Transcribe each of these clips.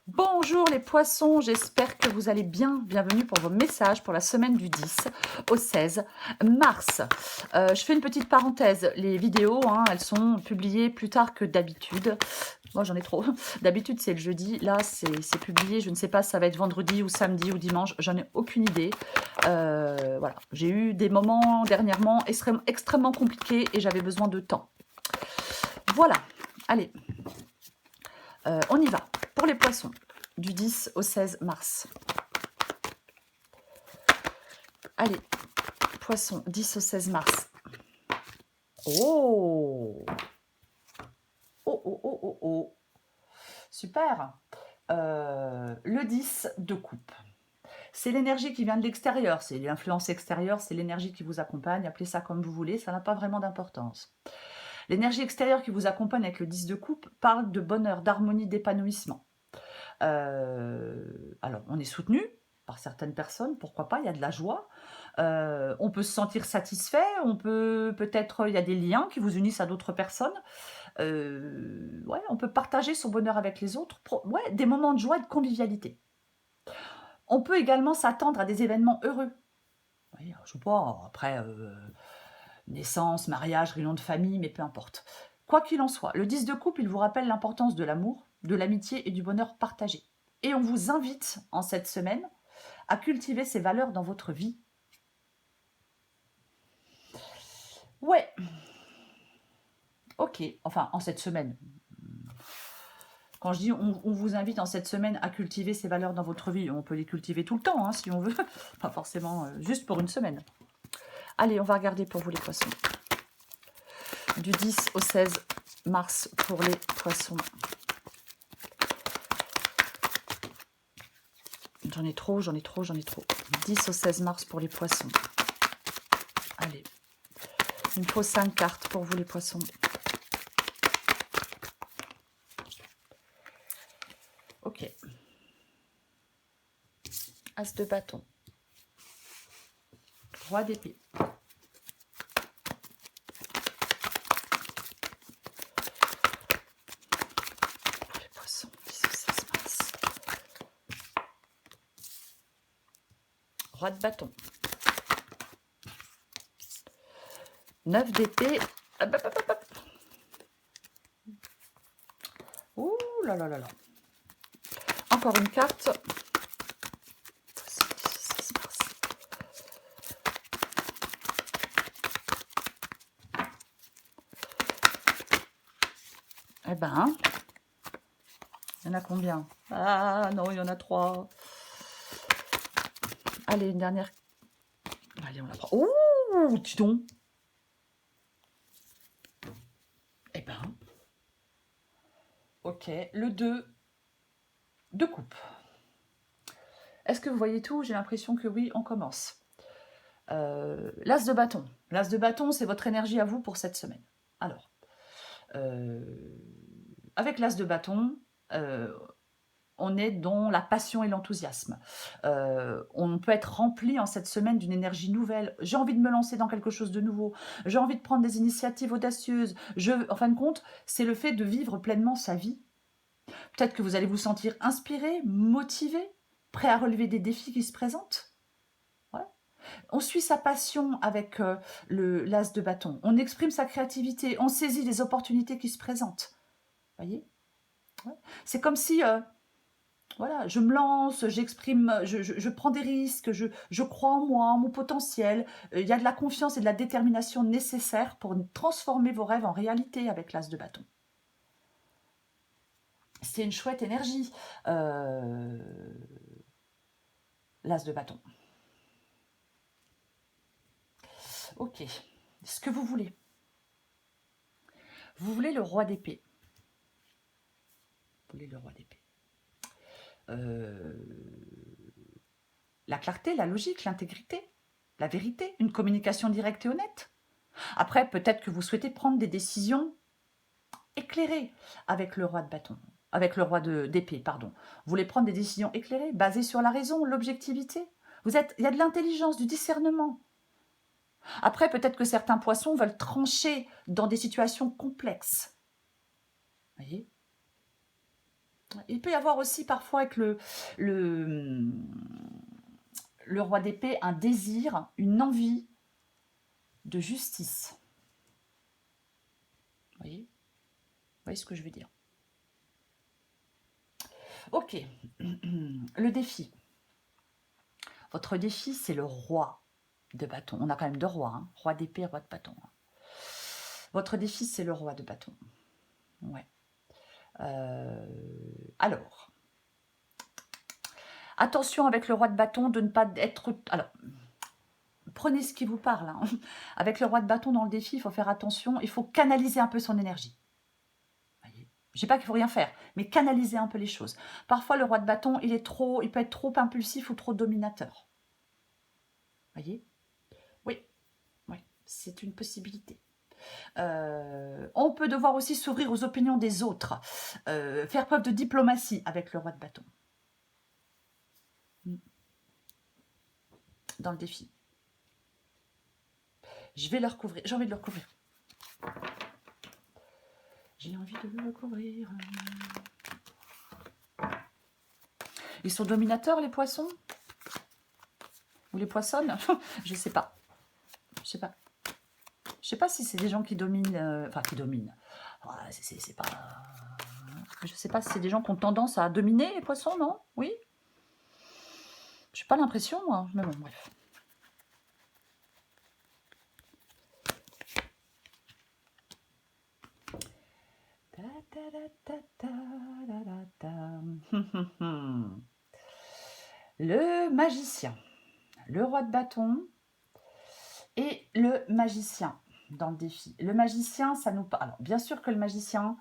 Bonjour les poissons, j'espère que vous allez bien. Bienvenue pour vos messages pour la semaine du 10 au 16 mars. Je fais une petite parenthèse. Les vidéos, elles sont publiées plus tard que d'habitude. Moi, j'en ai trop. D'habitude, c'est le jeudi. Là, c'est publié. Je ne sais pas si ça va être vendredi ou samedi ou dimanche. J'en ai aucune idée. Voilà. J'ai eu des moments dernièrement extrêmement compliqués et j'avais besoin de temps. Voilà. Allez. On y va. Pour les poissons, du 10 au 16 mars. Allez, poissons, 10 au 16 mars. Oh! Oh, oh, oh, oh, oh. Super. Le 10 de coupe. C'est l'énergie qui vient de l'extérieur, c'est l'influence extérieure, c'est l'énergie qui vous accompagne, appelez ça comme vous voulez, ça n'a pas vraiment d'importance. L'énergie extérieure qui vous accompagne avec le 10 de coupe parle de bonheur, d'harmonie, d'épanouissement. Alors, on est soutenu par certaines personnes, pourquoi pas, il y a de la joie. On peut se sentir satisfait, peut-être, il y a des liens qui vous unissent à d'autres personnes. Ouais, on peut partager son bonheur avec les autres. Ouais, des moments de joie et de convivialité. On peut également s'attendre à des événements heureux. Oui, je sais pas, après, naissance, mariage, réunion de famille, mais peu importe. Quoi qu'il en soit, le 10 de coupe, il vous rappelle l'importance de l'amour, de l'amitié et du bonheur partagé. Et on vous invite en cette semaine à cultiver ces valeurs dans votre vie. Ouais, ok, enfin en cette semaine. Quand je dis on vous invite en cette semaine à cultiver ces valeurs dans votre vie, on peut les cultiver tout le temps si on veut, pas forcément juste pour une semaine. Allez, on va regarder pour vous les poissons. Du 10 au 16 mars pour les poissons. J'en ai trop, j'en ai trop, j'en ai trop. 10 au 16 mars pour les poissons. Allez. Il me faut 5 cartes pour vous les poissons. Ok. As de bâton. Roi d'épée. Pour les poissons, 10 au 16 mars. Roi de bâton. 9 d'épée. Ouh là là là là. Encore une carte. Eh ben, il y en a combien? Ah non, il y en a 3. Allez, une dernière. Allez, on la prend. Ouh, dis donc. Eh ben, ok, le 2 de coupe. Est-ce que vous voyez tout? J'ai l'impression que oui, on commence. L'as de bâton. L'as de bâton, c'est votre énergie à vous pour cette semaine. Alors, avec l'as de bâton, on est dans la passion et l'enthousiasme. On peut être rempli en cette semaine d'une énergie nouvelle. J'ai envie de me lancer dans quelque chose de nouveau. J'ai envie de prendre des initiatives audacieuses. En fin de compte, c'est le fait de vivre pleinement sa vie. Peut-être que vous allez vous sentir inspiré, motivé, prêt à relever des défis qui se présentent. Ouais. On suit sa passion avec l'as de bâton. On exprime sa créativité. On saisit les opportunités qui se présentent. Voyez, ouais. C'est comme si voilà, je me lance, j'exprime, je prends des risques, je crois en moi, en mon potentiel. Il y a de la confiance et de la détermination nécessaires pour transformer vos rêves en réalité avec l'as de bâton. C'est une chouette énergie, l'as de bâton. Ok, ce que vous voulez. Vous voulez le roi d'épée. Vous voulez le roi d'épée. La clarté, la logique, l'intégrité, la vérité, une communication directe et honnête. Après, peut-être que vous souhaitez prendre des décisions éclairées avec le roi de bâton, avec le roi d'épée, pardon. Vous voulez prendre des décisions éclairées, basées sur la raison, l'objectivité. Il y a de l'intelligence, du discernement. Après, peut-être que certains poissons veulent trancher dans des situations complexes. Vous voyez ? Il peut y avoir aussi parfois avec le, le roi d'épée un désir, une envie de justice. Vous voyez ce que je veux dire? Ok, le défi. Votre défi, c'est le roi de bâton. On a quand même deux rois, hein. Roi d'épée, roi de bâton. Votre défi, c'est le roi de bâton. Ouais. Alors, attention avec le roi de bâton de ne pas être... Alors, prenez ce qui vous parle. Hein. Avec le roi de bâton dans le défi, il faut faire attention. Il faut canaliser un peu son énergie. Je ne dis pas qu'il faut rien faire, mais canaliser un peu les choses. Parfois, le roi de bâton, il peut être trop impulsif ou trop dominateur. Voyez? Oui, oui, c'est une possibilité. On peut devoir aussi s'ouvrir aux opinions des autres, faire preuve de diplomatie avec le roi de bâton. Dans le défi. Je vais le recouvrir. J'ai envie de le recouvrir. J'ai envie de le recouvrir. Ils sont dominateurs, les poissons? Ou les poissonnes? Je sais pas. Je sais pas. Je sais pas si c'est des gens qui dominent. Enfin, qui dominent. C'est pas... Je sais pas si c'est des gens qui ont tendance à dominer les poissons, non? Oui? J'ai pas l'impression, moi. Mais bon, bref. Le magicien, le roi de bâton et le magicien dans le défi. Le magicien, ça nous parle... Alors, bien sûr que le magicien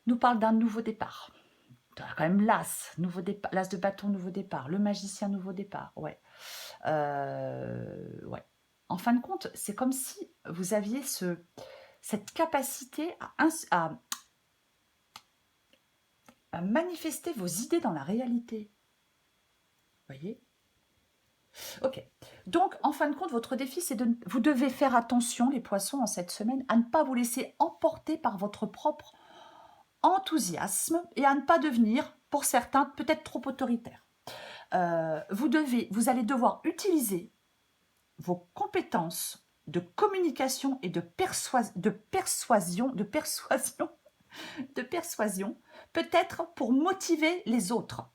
nous parle d'un nouveau départ. Quand même l'as, nouveau départ, l'as de bâton, nouveau départ. Le magicien, nouveau départ, ouais. Ouais. En fin de compte, c'est comme si vous aviez cette capacité à manifester vos idées dans la réalité. Voyez? Ok. Donc, en fin de compte, votre défi, c'est vous devez faire attention, les poissons, en cette semaine, à ne pas vous laisser emporter par votre propre enthousiasme et à ne pas devenir, pour certains, peut-être trop autoritaire. Vous allez devoir utiliser vos compétences de communication et de persuasion, peut-être pour motiver les autres.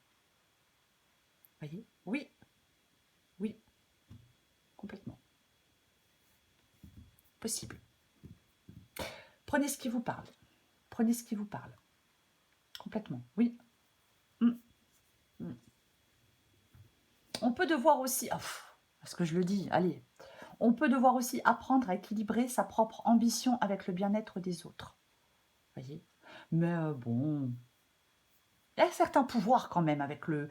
Voyez? Oui, oui, complètement. Possible. Prenez ce qui vous parle. Prenez ce qui vous parle. Complètement, oui. On peut devoir aussi, parce que je le dis, allez, on peut devoir aussi apprendre à équilibrer sa propre ambition avec le bien-être des autres. Voyez? Mais bon, il y a certains pouvoirs quand même avec le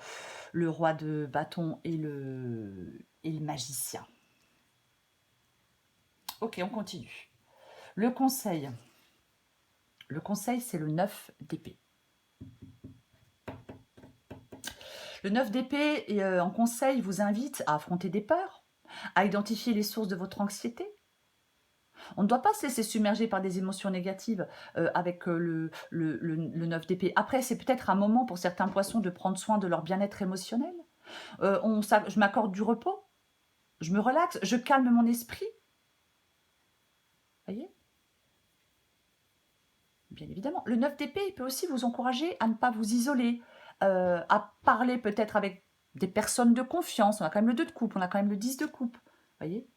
roi de bâton et le magicien. Ok, on continue. Le conseil. Le conseil, c'est le 9 d'épée. Le 9 d'épée, en conseil, vous invite à affronter des peurs, à identifier les sources de votre anxiété. On ne doit pas se laisser submerger par des émotions négatives avec le 9 d'épée. Après, c'est peut-être un moment pour certains poissons de prendre soin de leur bien-être émotionnel. Je m'accorde du repos, je me relaxe, je calme mon esprit. Voyez? Bien évidemment. Le 9 d'épée peut aussi vous encourager à ne pas vous isoler, à parler peut-être avec des personnes de confiance. On a quand même le 2 de coupe, on a quand même le 10 de coupe. Voyez?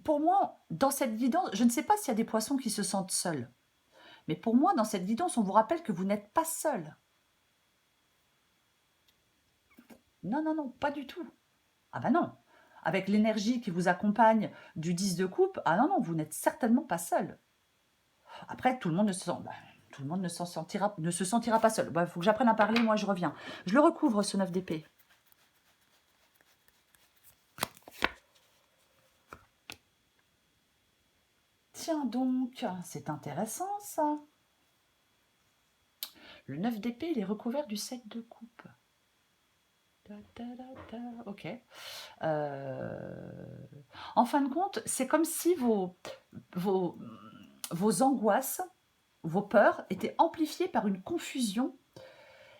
Pour moi, dans cette guidance, je ne sais pas s'il y a des poissons qui se sentent seuls. Mais pour moi, dans cette guidance, on vous rappelle que vous n'êtes pas seul. Non, non, non, pas du tout. Ah ben non. Avec l'énergie qui vous accompagne du 10 de coupe, ah non, non, vous n'êtes certainement pas seul. Après, tout le monde ne se sentira pas seul. Il faut que j'apprenne à parler, moi je reviens. Je le recouvre, ce 9 d'épée. Tiens donc, c'est intéressant ça. Le 9 d'épée, il est recouvert du 7 de coupe. Ok. En fin de compte, c'est comme si vos angoisses, vos peurs étaient amplifiées par une confusion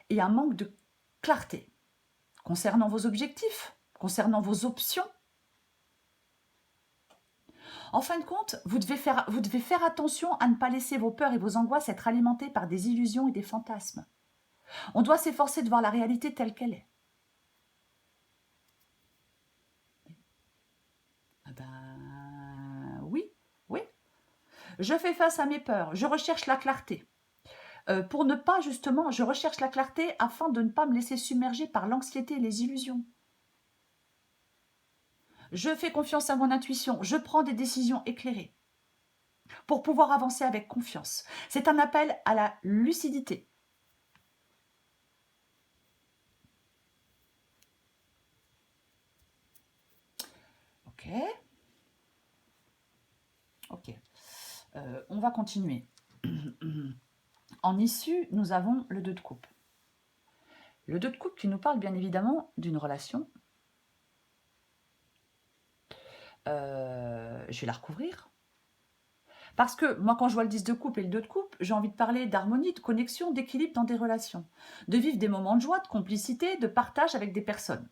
et un manque de clarté concernant vos objectifs, concernant vos options. En fin de compte, vous devez faire attention à ne pas laisser vos peurs et vos angoisses être alimentées par des illusions et des fantasmes. On doit s'efforcer de voir la réalité telle qu'elle est. Ah ben oui, oui. Je fais face à mes peurs, je recherche la clarté. Pour ne pas justement, je recherche la clarté afin de ne pas me laisser submerger par l'anxiété et les illusions. Je fais confiance à mon intuition, je prends des décisions éclairées pour pouvoir avancer avec confiance. C'est un appel à la lucidité. Ok. Ok. On va continuer. En issue, nous avons le 2 de coupe. Le 2 de coupe qui nous parle bien évidemment d'une relation. Je vais la recouvrir. Parce que moi, quand je vois le 10 de coupe et le 2 de coupe, j'ai envie de parler d'harmonie, de connexion, d'équilibre dans des relations. De vivre des moments de joie, de complicité, de partage avec des personnes.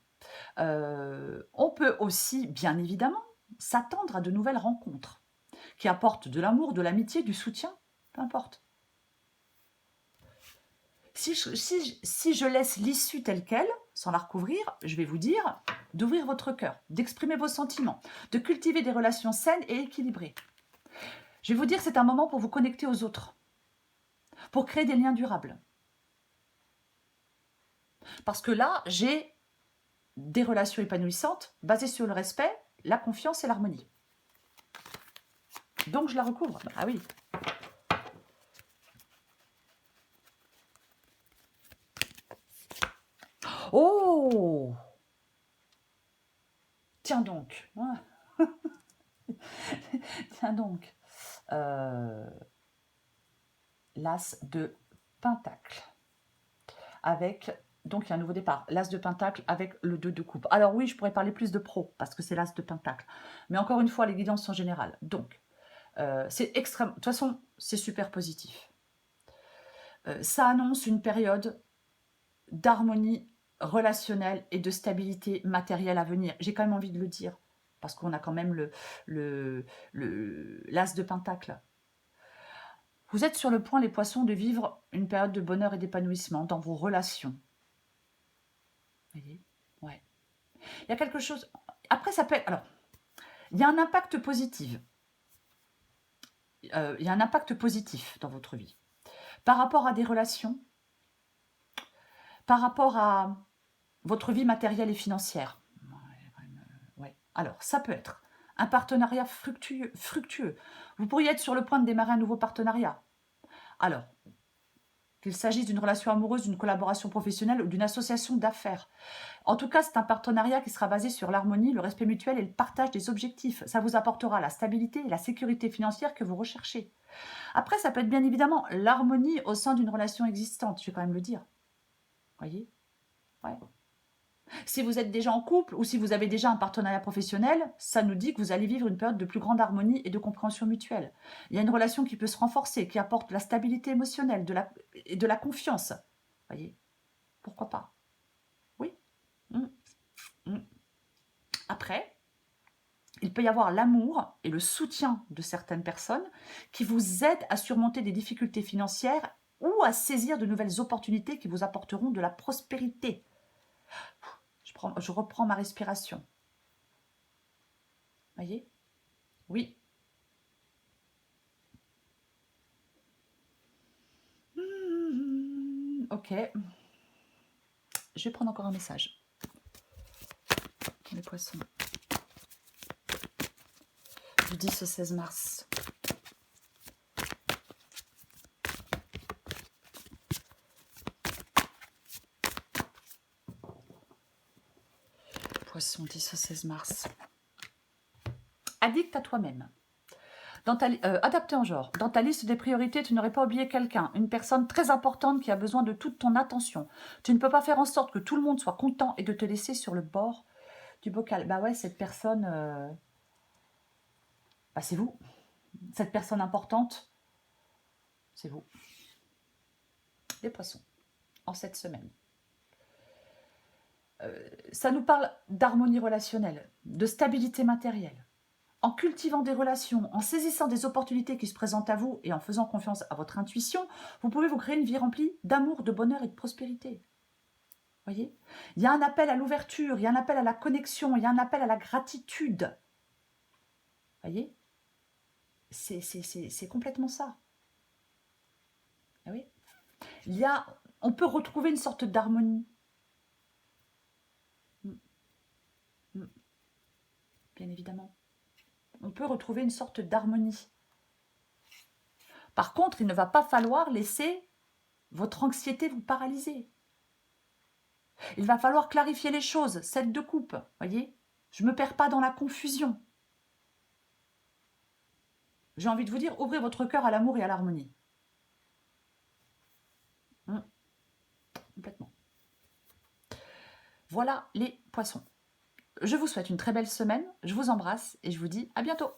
On peut aussi, bien évidemment, s'attendre à de nouvelles rencontres qui apportent de l'amour, de l'amitié, du soutien, peu importe. Si je laisse l'issue telle qu'elle, sans la recouvrir, je vais vous dire d'ouvrir votre cœur, d'exprimer vos sentiments, de cultiver des relations saines et équilibrées. Je vais vous dire que c'est un moment pour vous connecter aux autres, pour créer des liens durables. Parce que là, j'ai des relations épanouissantes basées sur le respect, la confiance et l'harmonie. Donc je la recouvre. Ah oui. Oh! Tiens donc. Tiens donc. L'as de Pentacle. Avec, donc il y a un nouveau départ, l'as de Pentacle avec le 2 de coupe. Alors oui, je pourrais parler plus de pro, parce que c'est l'as de Pentacle. Mais encore une fois, les guidances sont générales. Donc, c'est extrême. De toute façon, c'est super positif. Ça annonce une période d'harmonie relationnelle et de stabilité matérielle à venir. J'ai quand même envie de le dire, parce qu'on a quand même l'as de Pentacle. Vous êtes sur le point, les poissons, de vivre une période de bonheur et d'épanouissement dans vos relations. Vous voyez? Ouais. Il y a quelque chose... Après, ça peut être... Alors, il y a un impact positif. Il y a un impact positif dans votre vie. Par rapport à des relations, par rapport à votre vie matérielle et financière. Ouais. Alors, ça peut être un partenariat fructueux. Vous pourriez être sur le point de démarrer un nouveau partenariat. Alors, qu'il s'agisse d'une relation amoureuse, d'une collaboration professionnelle ou d'une association d'affaires. En tout cas, c'est un partenariat qui sera basé sur l'harmonie, le respect mutuel et le partage des objectifs. Ça vous apportera la stabilité et la sécurité financière que vous recherchez. Après, ça peut être bien évidemment l'harmonie au sein d'une relation existante, je vais quand même le dire. Voyez? Ouais. Si vous êtes déjà en couple ou si vous avez déjà un partenariat professionnel, ça nous dit que vous allez vivre une période de plus grande harmonie et de compréhension mutuelle. Il y a une relation qui peut se renforcer, qui apporte de la stabilité émotionnelle et de la confiance. Voyez? Pourquoi pas? Oui. Mmh. Mmh. Après, il peut y avoir l'amour et le soutien de certaines personnes qui vous aident à surmonter des difficultés financières ou à saisir de nouvelles opportunités qui vous apporteront de la prospérité. Je reprends ma respiration. Voyez? Oui. Ok. Je vais prendre encore un message. Les poissons. Du 10 au 16 mars. Poisson, 10 au 16 mars. Addict à toi-même. Adapté en genre. Dans ta liste des priorités, tu n'aurais pas oublié quelqu'un, une personne très importante qui a besoin de toute ton attention. Tu ne peux pas faire en sorte que tout le monde soit content et de te laisser sur le bord du bocal. Bah ouais, cette personne, bah c'est vous. Cette personne importante, c'est vous. Les poissons, en cette semaine. Ça nous parle d'harmonie relationnelle, de stabilité matérielle. En cultivant des relations, en saisissant des opportunités qui se présentent à vous et en faisant confiance à votre intuition, vous pouvez vous créer une vie remplie d'amour, de bonheur et de prospérité. Voyez, il y a un appel à l'ouverture, il y a un appel à la connexion, il y a un appel à la gratitude. Voyez, c'est complètement ça. Ah oui. On peut retrouver une sorte d'harmonie. Bien évidemment. On peut retrouver une sorte d'harmonie. Par contre, il ne va pas falloir laisser votre anxiété vous paralyser. Il va falloir clarifier les choses, 7 de coupe, voyez. Je ne me perds pas dans la confusion. J'ai envie de vous dire, ouvrez votre cœur à l'amour et à l'harmonie. Complètement. Voilà les poissons. Je vous souhaite une très belle semaine, je vous embrasse et je vous dis à bientôt.